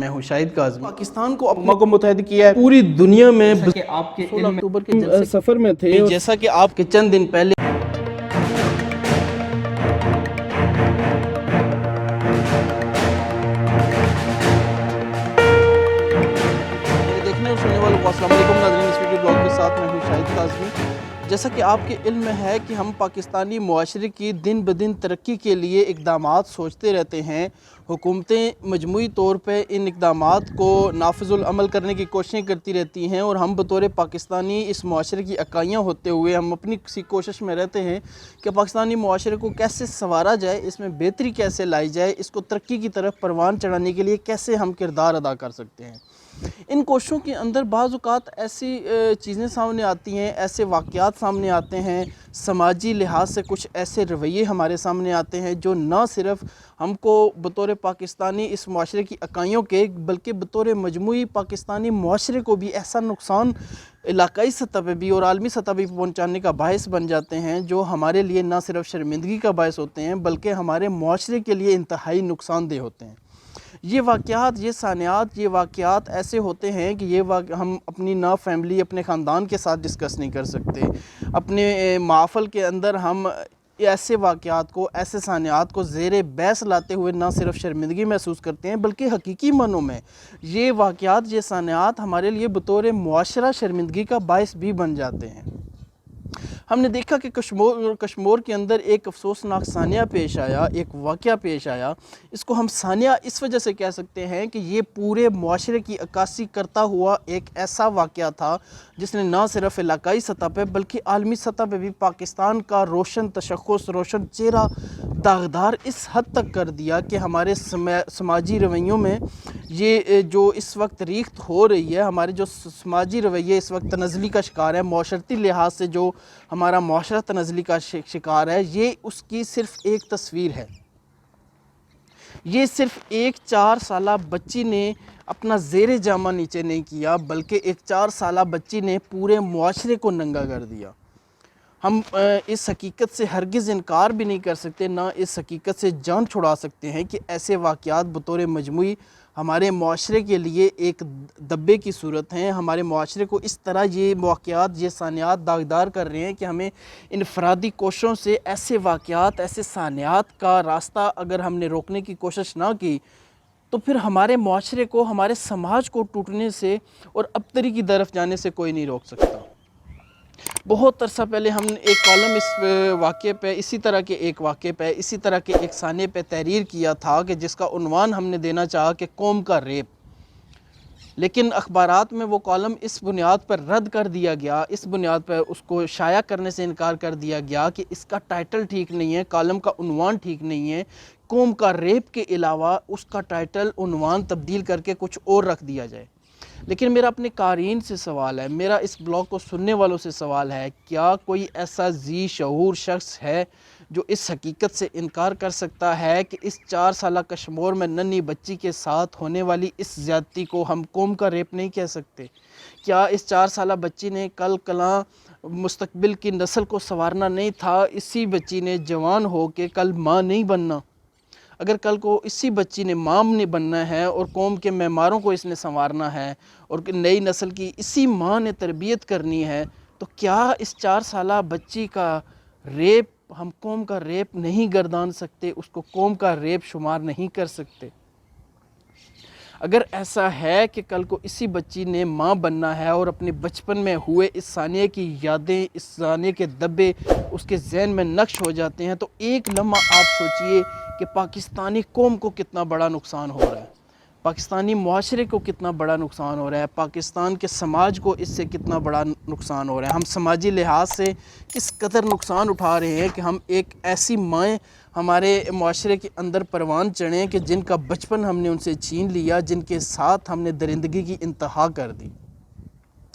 میں ہوں شاہد کاظمی۔ پاکستان کو اقوام کو متحد کیا ہے پوری دنیا میں 16 اکتوبر کے جلسے سفر میں تھے، جیسا کہ آپ کے چند دن پہلے دیکھنے اور سننے والوں کو السلام علیکم ناظرین، اس ویڈیو بلاگ کے ساتھ میں ہوں شاہد کاظمی۔ جیسا کہ آپ کے علم میں ہے کہ ہم پاکستانی معاشرے کی دن بدن ترقی کے لیے اقدامات سوچتے رہتے ہیں، حکومتیں مجموعی طور پہ ان اقدامات کو نافذ العمل کرنے کی کوششیں کرتی رہتی ہیں، اور ہم بطور پاکستانی اس معاشرے کی اکائیاں ہوتے ہوئے ہم اپنی کسی کوشش میں رہتے ہیں کہ پاکستانی معاشرے کو کیسے سنوارا جائے، اس میں بہتری کیسے لائی جائے، اس کو ترقی کی طرف پروان چڑھانے کے لیے کیسے ہم کردار ادا کر سکتے ہیں۔ ان کوششوں کے اندر بعض اوقات ایسی چیزیں سامنے آتی ہیں، ایسے واقعات سامنے آتے ہیں، سماجی لحاظ سے کچھ ایسے رویے ہمارے سامنے آتے ہیں جو نہ صرف ہم کو بطور پاکستانی اس معاشرے کی اکائیوں کے بلکہ بطور مجموعی پاکستانی معاشرے کو بھی ایسا نقصان علاقائی سطح پہ بھی اور عالمی سطح پہ پہنچانے کا باعث بن جاتے ہیں جو ہمارے لیے نہ صرف شرمندگی کا باعث ہوتے ہیں بلکہ ہمارے معاشرے کے لیے انتہائی نقصان دہ ہوتے ہیں۔ یہ واقعات، یہ سانحات، یہ واقعات ایسے ہوتے ہیں کہ ہم اپنی نہ فیملی، اپنے خاندان کے ساتھ ڈسکس نہیں کر سکتے۔ اپنے محفل کے اندر ہم ایسے واقعات کو، ایسے سانحات کو زیر بحث لاتے ہوئے نہ صرف شرمندگی محسوس کرتے ہیں بلکہ حقیقی معنوں میں یہ واقعات، یہ سانحات ہمارے لیے بطور معاشرہ شرمندگی کا باعث بھی بن جاتے ہیں۔ ہم نے دیکھا کہ کشمور کے اندر ایک افسوسناک سانحہ پیش آیا، ایک واقعہ پیش آیا۔ اس کو ہم سانحہ اس وجہ سے کہہ سکتے ہیں کہ یہ پورے معاشرے کی عکاسی کرتا ہوا ایک ایسا واقعہ تھا جس نے نہ صرف علاقائی سطح پہ بلکہ عالمی سطح پہ بھی پاکستان کا روشن تشخص، روشن چہرہ داغدار اس حد تک کر دیا کہ ہمارے سماجی رویوں میں یہ جو اس وقت ریخت ہو رہی ہے، ہمارے جو سماجی رویے اس وقت تنزلی کا شکار ہے، معاشرتی لحاظ سے جو ہمارا معاشرہ تنزلی کا شکار ہے، یہ اس کی صرف ایک تصویر ہے۔ یہ صرف ایک 4 سالہ بچی نے اپنا زیر جامہ نیچے نہیں کیا بلکہ ایک 4 سالہ بچی نے پورے معاشرے کو ننگا کر دیا۔ ہم اس حقیقت سے ہرگز انکار بھی نہیں کر سکتے، نہ اس حقیقت سے جان چھڑا سکتے ہیں کہ ایسے واقعات بطور مجموعی ہمارے معاشرے کے لیے ایک دبے کی صورت ہیں۔ ہمارے معاشرے کو اس طرح یہ واقعات، یہ سانحات داغدار کر رہے ہیں کہ ہمیں انفرادی کوششوں سے ایسے واقعات، ایسے سانحات کا راستہ اگر ہم نے روکنے کی کوشش نہ کی تو پھر ہمارے معاشرے کو، ہمارے سماج کو ٹوٹنے سے اور ابتری کی طرف جانے سے کوئی نہیں روک سکتا۔ بہت عرصہ پہلے ہم نے ایک کالم اس واقعے پہ، اسی طرح کے ایک واقعے پہ، اسی طرح کے ایک سانحے پہ تحریر کیا تھا کہ جس کا عنوان ہم نے دینا چاہا کہ قوم کا ریپ، لیکن اخبارات میں وہ کالم اس بنیاد پر رد کر دیا گیا، اس بنیاد پر اس کو شائع کرنے سے انکار کر دیا گیا کہ اس کا ٹائٹل ٹھیک نہیں ہے، کالم کا عنوان ٹھیک نہیں ہے، قوم کا ریپ کے علاوہ اس کا ٹائٹل، عنوان تبدیل کر کے کچھ اور رکھ دیا جائے۔ لیکن میرا اپنے قارئین سے سوال ہے، میرا اس بلاگ کو سننے والوں سے سوال ہے، کیا کوئی ایسا ذی شعور شخص ہے جو اس حقیقت سے انکار کر سکتا ہے کہ اس 4 سالہ کشمور میں ننھی بچی کے ساتھ ہونے والی اس زیادتی کو ہم قوم کا ریپ نہیں کہہ سکتے؟ کیا اس 4 سالہ بچی نے کل کلاں مستقبل کی نسل کو سنوارنا نہیں تھا؟ اسی بچی نے جوان ہو کے کل ماں نہیں بننا؟ اگر کل کو اسی بچی نے ماں نے بننا ہے اور قوم کے معماروں کو اس نے سنوارنا ہے اور نئی نسل کی اسی ماں نے تربیت کرنی ہے، تو کیا اس 4 سالہ بچی کا ریپ ہم قوم کا ریپ نہیں گردان سکتے، اس کو قوم کا ریپ شمار نہیں کر سکتے؟ اگر ایسا ہے کہ کل کو اسی بچی نے ماں بننا ہے اور اپنے بچپن میں ہوئے اس سانحے کی یادیں، اس سانحے کے دبے اس کے ذہن میں نقش ہو جاتے ہیں، تو ایک لمحہ آپ سوچئے کہ پاکستانی قوم کو کتنا بڑا نقصان ہو رہا ہے، پاکستانی معاشرے کو کتنا بڑا نقصان ہو رہا ہے، پاکستان کے سماج کو اس سے کتنا بڑا نقصان ہو رہا ہے، ہم سماجی لحاظ سے کس قدر نقصان اٹھا رہے ہیں کہ ہم ایک ایسی مائیں ہمارے معاشرے کے اندر پروان چڑھیں کہ جن کا بچپن ہم نے ان سے چھین لیا، جن کے ساتھ ہم نے درندگی کی انتہا کر دی۔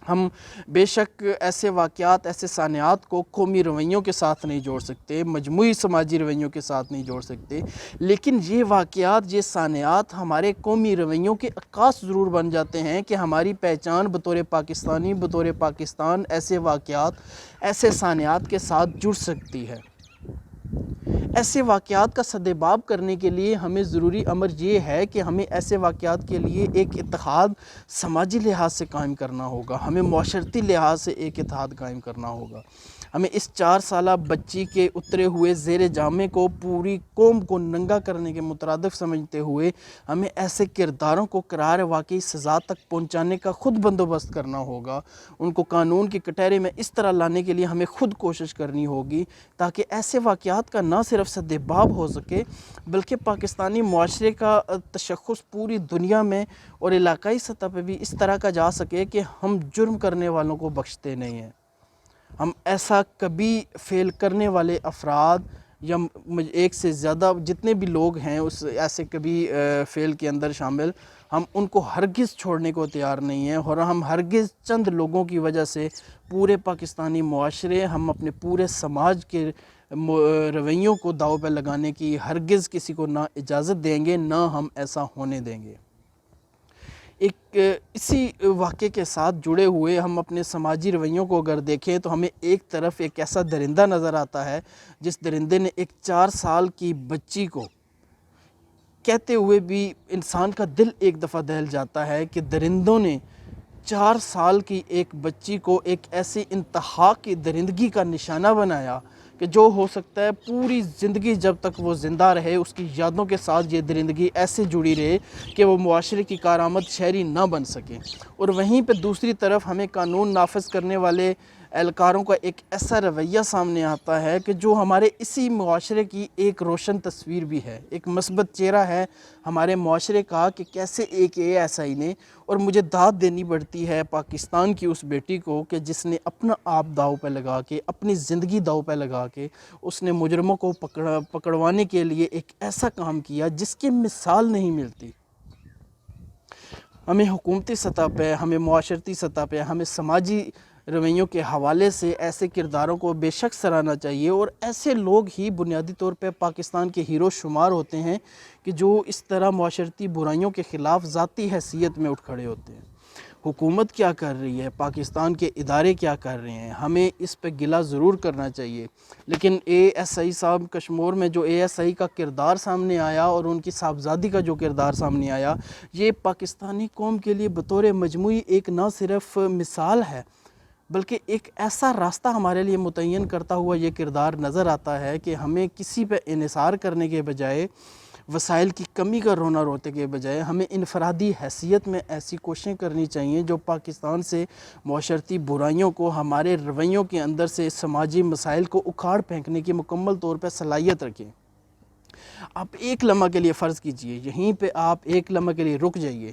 ہم بے شک ایسے واقعات، ایسے سانحات کو قومی رویوں کے ساتھ نہیں جوڑ سکتے، مجموعی سماجی رویوں کے ساتھ نہیں جوڑ سکتے، لیکن یہ واقعات، یہ سانحات ہمارے قومی رویوں کے عکاس ضرور بن جاتے ہیں کہ ہماری پہچان بطور پاکستانی، بطور پاکستان ایسے واقعات، ایسے سانحات کے ساتھ جڑ سکتی ہے۔ ایسے واقعات کا سدباب کرنے کے لیے ہمیں ضروری امر یہ ہے کہ ہمیں ایسے واقعات کے لیے ایک اتحاد سماجی لحاظ سے قائم کرنا ہوگا، ہمیں معاشرتی لحاظ سے ایک اتحاد قائم کرنا ہوگا۔ ہمیں اس 4 سالہ بچی کے اترے ہوئے زیر جامے کو پوری قوم کو ننگا کرنے کے مترادف سمجھتے ہوئے ہمیں ایسے کرداروں کو قرار واقعی سزا تک پہنچانے کا خود بندوبست کرنا ہوگا، ان کو قانون کی کٹہرے میں اس طرح لانے کے لیے ہمیں خود کوشش کرنی ہوگی تاکہ ایسے واقعات کا نہ صرف سدباب ہو سکے بلکہ پاکستانی معاشرے کا تشخص پوری دنیا میں اور علاقائی سطح پہ بھی اس طرح کا جا سکے کہ ہم جرم کرنے والوں کو بخشتے نہیں ہیں۔ ہم ایسا کبھی فیل کرنے والے افراد یا ایک سے زیادہ جتنے بھی لوگ ہیں اس ایسے کبھی فیل کے اندر شامل، ہم ان کو ہرگز چھوڑنے کو تیار نہیں ہیں، اور ہم ہرگز چند لوگوں کی وجہ سے پورے پاکستانی معاشرے، ہم اپنے پورے سماج کے رویوں کو داؤ پہ لگانے کی ہرگز کسی کو نہ اجازت دیں گے، نہ ہم ایسا ہونے دیں گے۔ ایک اسی واقعے کے ساتھ جڑے ہوئے ہم اپنے سماجی رویوں کو اگر دیکھیں تو ہمیں ایک طرف ایک ایسا درندہ نظر آتا ہے جس درندے نے ایک 4 سال کی بچی کو کہتے ہوئے بھی انسان کا دل ایک دفعہ دہل جاتا ہے کہ درندوں نے 4 سال کی ایک بچی کو ایک ایسی انتہا کی درندگی کا نشانہ بنایا کہ جو ہو سکتا ہے پوری زندگی جب تک وہ زندہ رہے اس کی یادوں کے ساتھ یہ درندگی ایسے جڑی رہے کہ وہ معاشرے کی کارآمد شہری نہ بن سکے۔ اور وہیں پہ دوسری طرف ہمیں قانون نافذ کرنے والے اہلکاروں کا ایک ایسا رویہ سامنے آتا ہے کہ جو ہمارے اسی معاشرے کی ایک روشن تصویر بھی ہے، ایک مثبت چہرہ ہے ہمارے معاشرے کا کہ کیسے ایک ASI نے، اور مجھے داد دینی پڑتی ہے پاکستان کی اس بیٹی کو کہ جس نے اپنا آپ داؤ پہ لگا کے، اپنی زندگی داؤ پہ لگا کے اس نے مجرموں کو پکڑوانے کے لیے ایک ایسا کام کیا جس کی مثال نہیں ملتی۔ ہمیں حکومتی سطح پہ، ہمیں معاشرتی سطح پہ، ہمیں سماجی رویوں کے حوالے سے ایسے کرداروں کو بے شک سراہنا چاہیے، اور ایسے لوگ ہی بنیادی طور پہ پاکستان کے ہیرو شمار ہوتے ہیں کہ جو اس طرح معاشرتی برائیوں کے خلاف ذاتی حیثیت میں اٹھ کھڑے ہوتے ہیں۔ حکومت کیا کر رہی ہے، پاکستان کے ادارے کیا کر رہے ہیں، ہمیں اس پہ گلہ ضرور کرنا چاہیے، لیکن ASI صاحب کشمور میں جو ASI کا کردار سامنے آیا اور ان کی صاحبزادی کا جو کردار سامنے آیا، یہ پاکستانی قوم کے لیے بطور مجموعی ایک نہ صرف مثال ہے بلکہ ایک ایسا راستہ ہمارے لیے متعین کرتا ہوا یہ کردار نظر آتا ہے کہ ہمیں کسی پہ انحصار کرنے کے بجائے، وسائل کی کمی کا رونا روتے کے بجائے، ہمیں انفرادی حیثیت میں ایسی کوششیں کرنی چاہیے جو پاکستان سے معاشرتی برائیوں کو ہمارے رویوں کے اندر سے سماجی مسائل کو اکھاڑ پھینکنے کی مکمل طور پہ صلاحیت رکھیں۔ آپ ایک لمحہ کے لیے فرض کیجئے، یہیں پہ آپ ایک لمحہ کے لیے رک جائیے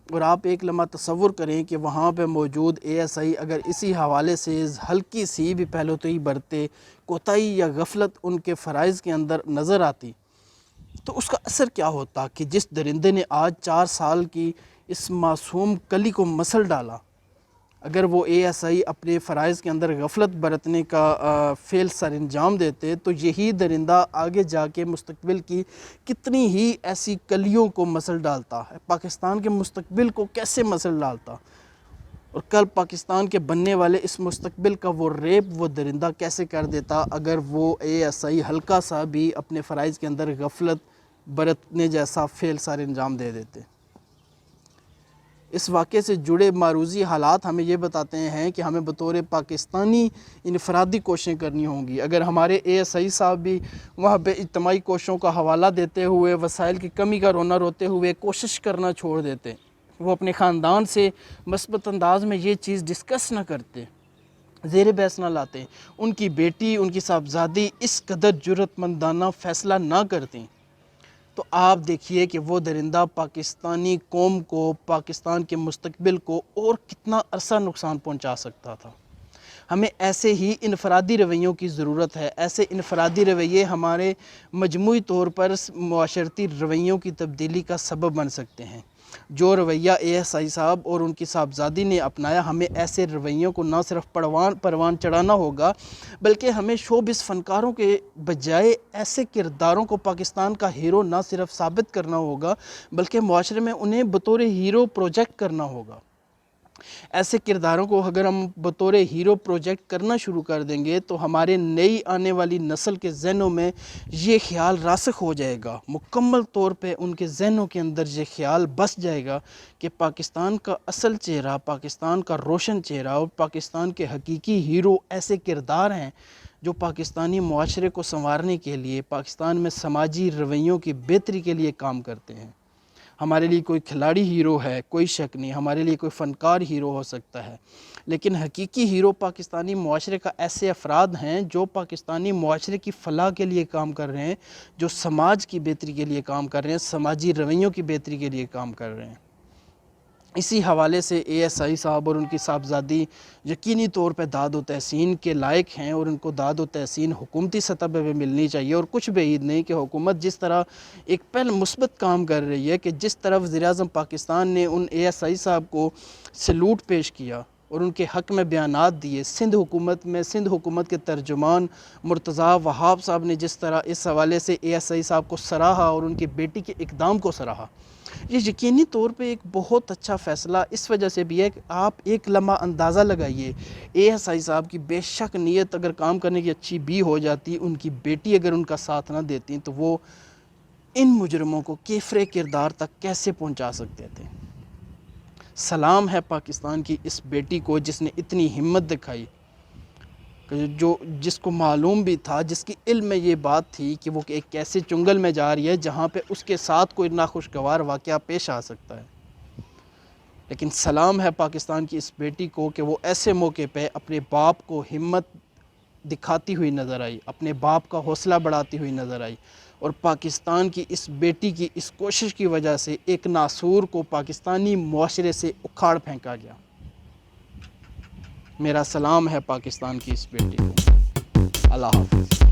اور آپ ایک لمحہ تصور کریں کہ وہاں پہ موجود ASI اگر اسی حوالے سے ہلکی سی بھی پہلوتوئی برتے، کوتاہی یا غفلت ان کے فرائض کے اندر نظر آتی تو اس کا اثر کیا ہوتا کہ جس درندے نے آج 4 سال کی اس معصوم کلی کو مسل ڈالا، اگر وہ ASI اپنے فرائض کے اندر غفلت برتنے کا فعل سر انجام دیتے تو یہی درندہ آگے جا کے مستقبل کی کتنی ہی ایسی کلیوں کو مسل ڈالتا ہے، پاکستان کے مستقبل کو کیسے مسل ڈالتا، اور کل پاکستان کے بننے والے اس مستقبل کا وہ ریپ وہ درندہ کیسے کر دیتا اگر وہ ASI ہلکا سا بھی اپنے فرائض کے اندر غفلت برتنے جیسا فعل سر انجام دے دیتے۔ اس واقعے سے جڑے معروضی حالات ہمیں یہ بتاتے ہیں کہ ہمیں بطور پاکستانی انفرادی کوششیں کرنی ہوں گی۔ اگر ہمارے ASI صاحب بھی وہاں پہ اجتماعی کوششوں کا حوالہ دیتے ہوئے، وسائل کی کمی کا رونا روتے ہوئے کوشش کرنا چھوڑ دیتے، وہ اپنے خاندان سے مثبت انداز میں یہ چیز ڈسکس نہ کرتے، زیر بحث نہ لاتے، ان کی بیٹی، ان کی صاحبزادی اس قدر جرأت مندانہ فیصلہ نہ کرتی، تو آپ دیکھیے کہ وہ درندہ پاکستانی قوم کو، پاکستان کے مستقبل کو اور کتنا عرصہ نقصان پہنچا سکتا تھا۔ ہمیں ایسے ہی انفرادی رویوں کی ضرورت ہے، ایسے انفرادی رویے ہمارے مجموعی طور پر معاشرتی رویوں کی تبدیلی کا سبب بن سکتے ہیں۔ جو رویہ ASI صاحب اور ان کی صاحبزادی نے اپنایا، ہمیں ایسے رویوں کو نہ صرف پروان چڑھانا ہوگا بلکہ ہمیں شوبز فنکاروں کے بجائے ایسے کرداروں کو پاکستان کا ہیرو نہ صرف ثابت کرنا ہوگا بلکہ معاشرے میں انہیں بطور ہیرو پروجیکٹ کرنا ہوگا۔ ایسے کرداروں کو اگر ہم بطور ہیرو پروجیکٹ کرنا شروع کر دیں گے تو ہمارے نئی آنے والی نسل کے ذہنوں میں یہ خیال راسخ ہو جائے گا، مکمل طور پہ ان کے ذہنوں کے اندر یہ خیال بس جائے گا کہ پاکستان کا اصل چہرہ، پاکستان کا روشن چہرہ اور پاکستان کے حقیقی ہیرو ایسے کردار ہیں جو پاکستانی معاشرے کو سنوارنے کے لیے، پاکستان میں سماجی رویوں کی بہتری کے لیے کام کرتے ہیں۔ ہمارے لیے کوئی کھلاڑی ہیرو ہے، کوئی شک نہیں، ہمارے لیے کوئی فنکار ہیرو ہو سکتا ہے، لیکن حقیقی ہیرو پاکستانی معاشرے کا ایسے افراد ہیں جو پاکستانی معاشرے کی فلاح کے لیے کام کر رہے ہیں، جو سماج کی بہتری کے لیے کام کر رہے ہیں، سماجی رویوں کی بہتری کے لیے کام کر رہے ہیں۔ اسی حوالے سے اے ایس آئی صاحب اور ان کی صاحبزادی یقینی طور پہ داد و تحسین کے لائق ہیں، اور ان کو داد و تحسین حکومتی سطح پہ بھی ملنی چاہیے۔ اور کچھ بعید نہیں کہ حکومت جس طرح ایک پہل مثبت کام کر رہی ہے کہ جس طرح وزیر اعظم پاکستان نے ان اے ایس آئی صاحب کو سلوٹ پیش کیا اور ان کے حق میں بیانات دیے، سندھ حکومت کے ترجمان مرتضیٰ وہاب صاحب نے جس طرح اس حوالے سے اے ایس آئی صاحب کو سراہا اور ان کی بیٹی کے اقدام کو سراہا، یہ یقینی طور پہ ایک بہت اچھا فیصلہ اس وجہ سے بھی ہے کہ آپ ایک لمحہ اندازہ لگائیے، اے ایس آئی صاحب کی بے شک نیت اگر کام کرنے کی اچھی بھی ہو جاتی، ان کی بیٹی اگر ان کا ساتھ نہ دیتی تو وہ ان مجرموں کو کیفر کردار تک کیسے پہنچا سکتے تھے۔ سلام ہے پاکستان کی اس بیٹی کو جس نے اتنی ہمت دکھائی، جس کو معلوم بھی تھا، جس کی علم میں یہ بات تھی کہ وہ ایک ایسے چنگل میں جا رہی ہے جہاں پہ اس کے ساتھ کوئی ناخوشگوار واقعہ پیش آ سکتا ہے، لیکن سلام ہے پاکستان کی اس بیٹی کو کہ وہ ایسے موقع پہ اپنے باپ کو ہمت دکھاتی ہوئی نظر آئی، اپنے باپ کا حوصلہ بڑھاتی ہوئی نظر آئی، اور پاکستان کی اس بیٹی کی اس کوشش کی وجہ سے ایک ناسور کو پاکستانی معاشرے سے اکھاڑ پھینکا گیا۔ میرا سلام ہے پاکستان کی اس بیٹی کو۔ اللہ حافظ۔